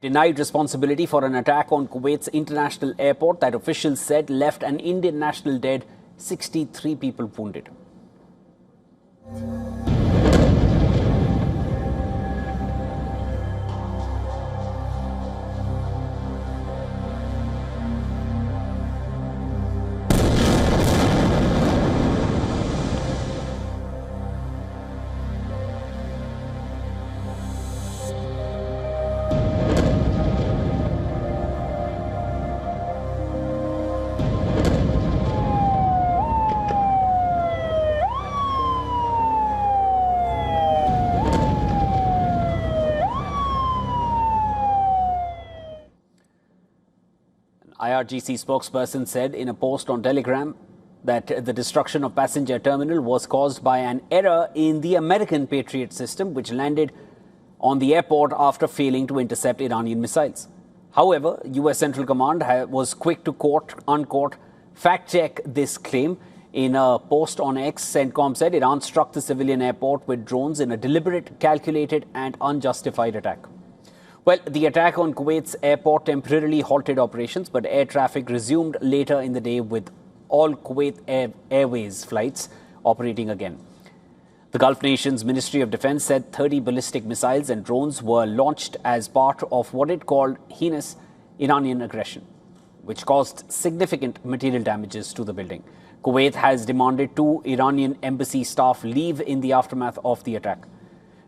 Denied responsibility for an attack on Kuwait's international airport that officials said left an Indian national dead, 63 people wounded. IRGC spokesperson said in a post on Telegram that the destruction of passenger terminal was caused by an error in the American Patriot system, which landed on the airport after failing to intercept Iranian missiles. However, US Central Command was quick to unquote, fact-check this claim. In a post on X, CENTCOM said Iran struck the civilian airport with drones in a deliberate, calculated and unjustified attack. Well, the attack on Kuwait's airport temporarily halted operations, but air traffic resumed later in the day with all Kuwait Airways flights operating again. The Gulf nation's Ministry of Defense said 30 ballistic missiles and drones were launched as part of what it called heinous Iranian aggression, which caused significant material damages to the building. Kuwait has demanded 2 Iranian embassy staff leave in the aftermath of the attack.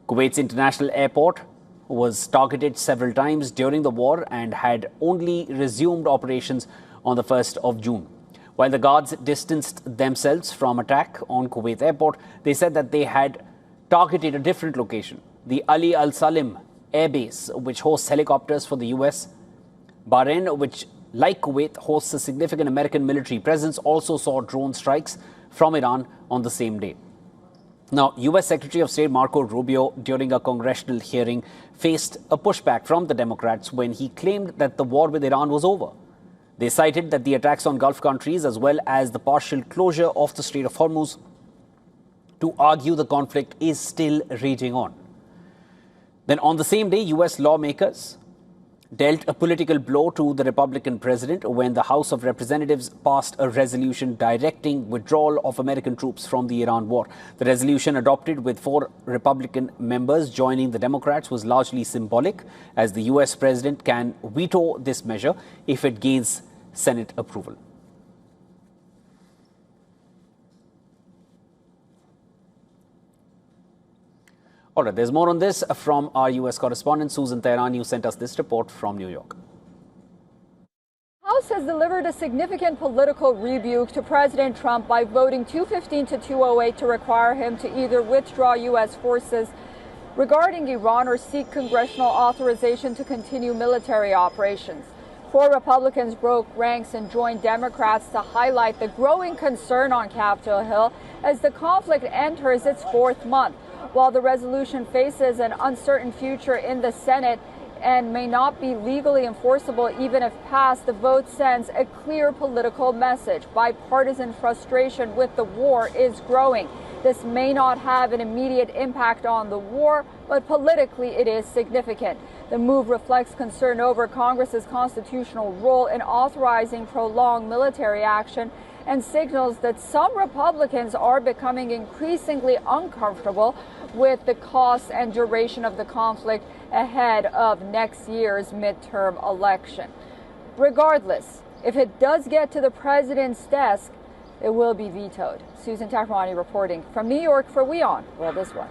Kuwait's international airport was targeted several times during the war and had only resumed operations on the 1st of June. While the guards distanced themselves from attack on Kuwait airport, they said that they had targeted a different location, the Ali Al Salim Air Base, which hosts helicopters for the US. Bahrain, which like Kuwait hosts a significant American military presence, also saw drone strikes from Iran on the same day. Now, US Secretary of State Marco Rubio, during a congressional hearing, faced a pushback from the Democrats when he claimed that the war with Iran was over. They cited that the attacks on Gulf countries, as well as the partial closure of the Strait of Hormuz, to argue the conflict is still raging on. Then on the same day, US lawmakers dealt a political blow to the Republican president when the House of Representatives passed a resolution directing withdrawal of American troops from the Iran war. The resolution, adopted with 4 Republican members joining the Democrats, was largely symbolic, as the US president can veto this measure if it gains Senate approval. All right, there's more on this from our US correspondent, Susan Teherani, who sent us this report from New York. House has delivered a significant political rebuke to President Trump by voting 215 to 208 to require him to either withdraw U.S. forces regarding Iran or seek congressional authorization to continue military operations. 4 Republicans broke ranks and joined Democrats to highlight the growing concern on Capitol Hill as the conflict enters its 4th month. While the resolution faces an uncertain future in the Senate and may not be legally enforceable even if passed, the vote sends a clear political message. Bipartisan frustration with the war is growing. This may not have an immediate impact on the war, but politically it is significant. The move reflects concern over Congress's constitutional role in authorizing prolonged military action and signals that some Republicans are becoming increasingly uncomfortable with the cost and duration of the conflict ahead of next year's midterm election. Regardless, if it does get to the president's desk, it will be vetoed. Susan Teherani reporting from New York for WION World This One.